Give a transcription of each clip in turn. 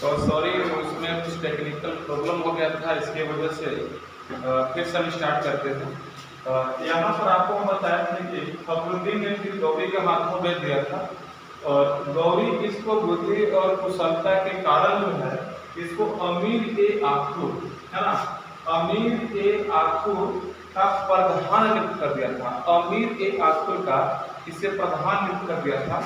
तो सॉरी, उसमें कुछ टेक्निकल प्रॉब्लम हो गया था, इसके वजह से फिर से हम स्टार्ट करते थे। यहाँ पर आपको हम बताया था कि फखरुद्दीन ने फिर गौरी के हाथों भेज दिया था और गौरी इसको बुद्धि और कुशलता के कारण जो है इसको अमीर ए आखुर, है ना, अमीर ए आखुर का प्रधान नियुक्त कर दिया था। अमीर ए आखुर का इसे प्रधान नियुक्त कर दिया था।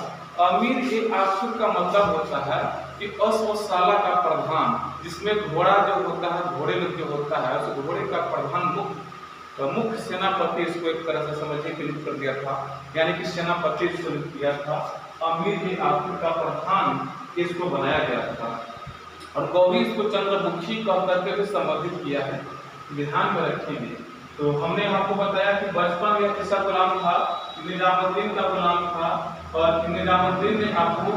अमीर ए आखुर का मतलब होता है कि अश्वशाला का प्रधान, जिसमें घोड़ा जो होता है, घोड़े में जो होता है, उस घोड़े का प्रधान मुख्य सेनापति इसको एक तरह से समझने के लिए कर दिया था, यानी कि सेनापति इसको नियुक्त किया था। अमीर ए आखुर का प्रधान इसको बनाया गया था और गौरी इसको चंद्रमुखी का करके भी संबोधित किया है, ध्यान में रखेंगे। तो हमने आपको बताया कि बचपन में किसका गुलाम था, निजामुद्दीन का गुलाम था और निजामुद्दीन ने आपको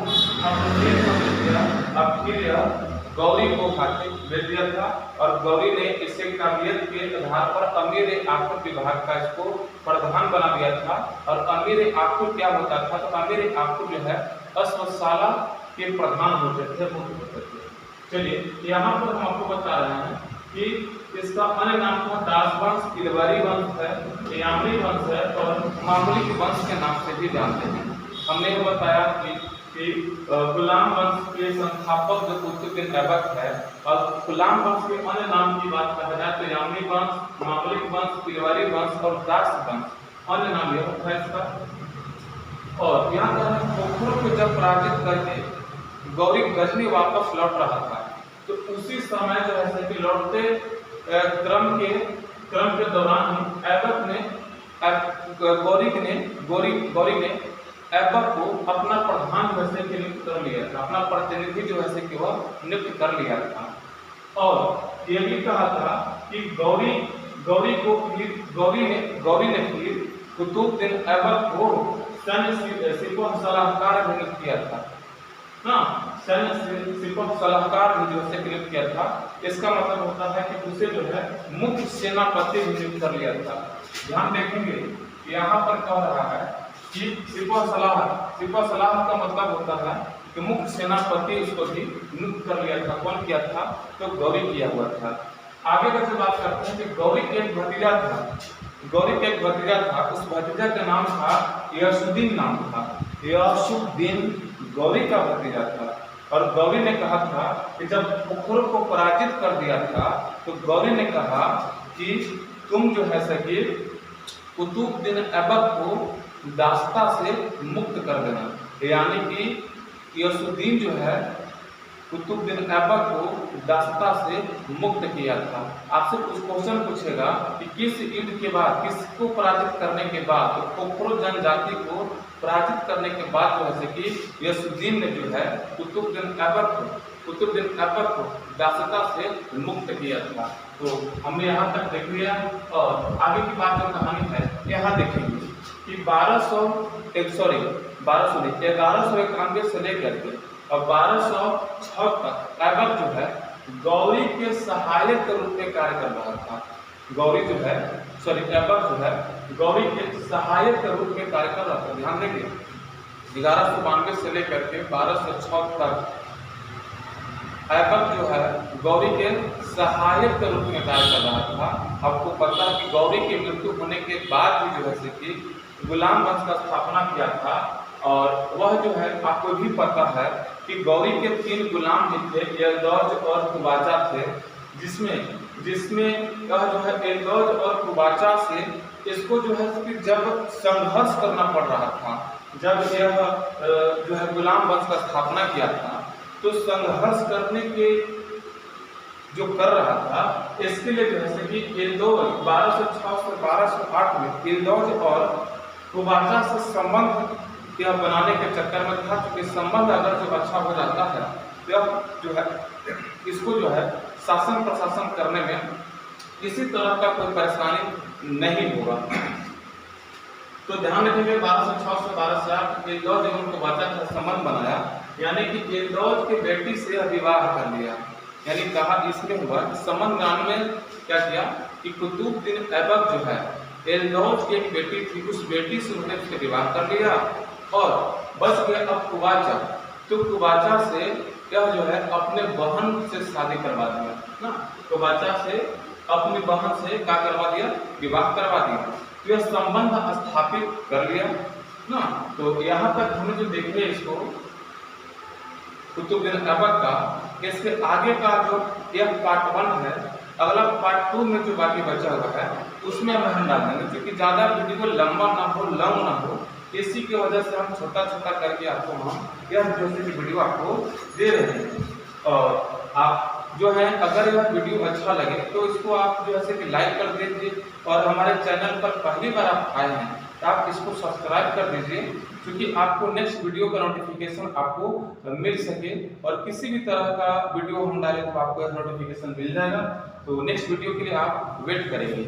गौरी को खाते भेज दिया था और गौरी ने इसे काबिलियत के आधार पर अमीर ए आखुर विभाग का इसको प्रधान बना दिया था। और अमीर ए आखुर क्या होता था, तो अमीर ए आखुर जो है अश्वशाला के प्रधान होते थे, मुख्य होते थे। चलिए यहाँ पर हम आपको बता रहे हैं कि इसका अन्य नाम तो दासवंश, इलवरी वंश है, यामनी वंश है और मामूली वंश के नाम से भी जानते हैं। हमने ये बताया कि गुलाम वंश के संस्थापक जो कुतुबुद्दीन ऐबक है और गुलाम वंश के अन्य नाम की बात कहा जाए तो यामनी वंश, मामूली वंश, इलवरी वंश और दास वंश, अन्य नाम यह होता है इसका। और यहाँ पर पोखर को जब पराजित करके गौरी गजनी वापस लौट रहा था तो उसी समय जो है कि लौटते क्रम के दौरान ही ऐबक ने गौरी ने ऐबक को अपना प्रधान वैसे के नियुक्त कर लिया था, अपना प्रतिनिधि जो है कि वह नियुक्त कर लिया था। और ये भी कहा था कि गौरी ने फिर कुतुबुद्दीन ऐबक को सैन्य सिपह सलाहकार भी नियुक्त किया था ना, सैन्य सिपह सलाहकार भी जो से नियुक्त किया था। इसका मतलब होता है कि उसे जो है मुख्य सेनापति भी नियुक्त कर लिया था। ध्यान देखेंगे यहाँ पर कह रहा है कि सिपह सलाह का मतलब होता है कि मुख्य सेनापति इसको भी नियुक्त कर लिया था। कौन किया था, तो गौरी किया हुआ था। आगे कैसे बात करते हैं कि गौरी के एक भतीजा था, उस भतीजा का नाम था यशुद्दीन नाम था। यशुद्दीन गौरी का भतीजा था और गौरी ने कहा था कि जब पोखर को पराजित कर दिया था तो गौरी ने कहा कि तुम जो है सके कुतुबुद्दीन ऐबक को दास्ता से मुक्त कर देना, यानी कि यशुद्दीन जो है कुतुबुद्दीन ऐबक को दास्ता से मुक्त किया था। आपसे कुछ क्वेश्चन पूछेगा कि किस युद्ध के बाद, किसको पराजित करने के बाद, तो पोखरो जनजाति को पराजित करने के बाद जो है कि यशुद्दीन ने जो है कुतुबुद्दीन ऐबक को दास्ता से मुक्त किया था। तो हमने यहाँ तक देख लिया और आगे की बात जो कहानी है यहाँ देखेंगे कि 1191 से लेकर के और 1206 तक ऐबक जो है गौरी के सहायक के रूप में कार्य कर रहा था। ऐबक जो है गौरी के सहायक के रूप में कार्य कर रहा था। ध्यान देंगे 1192 से लेकर के 1206 तक ऐबक जो है गौरी के सहायक के रूप में कार्य कर रहा था। आपको पता है कि गौरी की मृत्यु होने के बाद भी जो है कि गुलाम वंश का स्थापना किया था और वह जो है आपको भी पता है कि गौरी के 3 गुलाम भी थे, एलदौज और कुबाचा थे, जिसमें यह जो है एलदौज और कुबाचा से इसको जो है कि जब संघर्ष करना पड़ रहा था, जब यह जो है गुलाम वंश का स्थापना किया था तो संघर्ष करने के जो कर रहा था इसके लिए जो है कि एलदौज 1206 से 1208 में एलदौज और कुबाचा से संबंध यह बनाने के चक्कर में था, क्योंकि संबंध अगर जो अच्छा हो जाता है तो जो है इसको जो है शासन प्रशासन करने में किसी तरह का कोई परेशानी नहीं होगा। तो ध्यान रखेंगे 1206 से 1208 एलदौज एवं कुबाचा का संबंध बनाया, यानी कि एलदौज की बेटी से विवाह कर लिया। यानी कहा इसमें हुआ संबंध बनाने में क्या किया कि कुतुबुद्दीन ऐबक जो है एलदौज की एक बेटी थी, उस बेटी से उन्होंने उसके विवाह कर लिया और बच गया अब कुबाचा। तो कुबाचा से यह जो है अपने बहन से शादी करवा दिया ना, तो बच्चा से अपनी बहन से क्या करवा दिया, विवाह करवा दिया, तो यह संबंध स्थापित कर लिया ना। तो यहाँ तक हमने जो देखे इसको कुतुबुद्दीन ऐबक का, इसके आगे का जो यह पार्ट 1 है, अगला पार्ट 2 में जो बाकी बचा हुआ है उसमें हम डाल देंगे, क्योंकि ज़्यादा वीडियो लंबा ना हो, लंग ना हो, इसी की वजह से हम छोटा छोटा करके आपको हम यह जैसे कि वीडियो आपको दे रहे हैं। और आप जो है अगर यह वीडियो अच्छा लगे तो इसको आप जो है कि लाइक कर दीजिए, और हमारे चैनल पर पहली बार आप आए हैं तो आप इसको सब्सक्राइब कर दीजिए, क्योंकि आपको नेक्स्ट वीडियो का नोटिफिकेशन आपको मिल सके, और किसी भी तरह का वीडियो हम डालें तो आपको नोटिफिकेशन मिल जाएगा। तो नेक्स्ट वीडियो के लिए आप वेट करेंगे।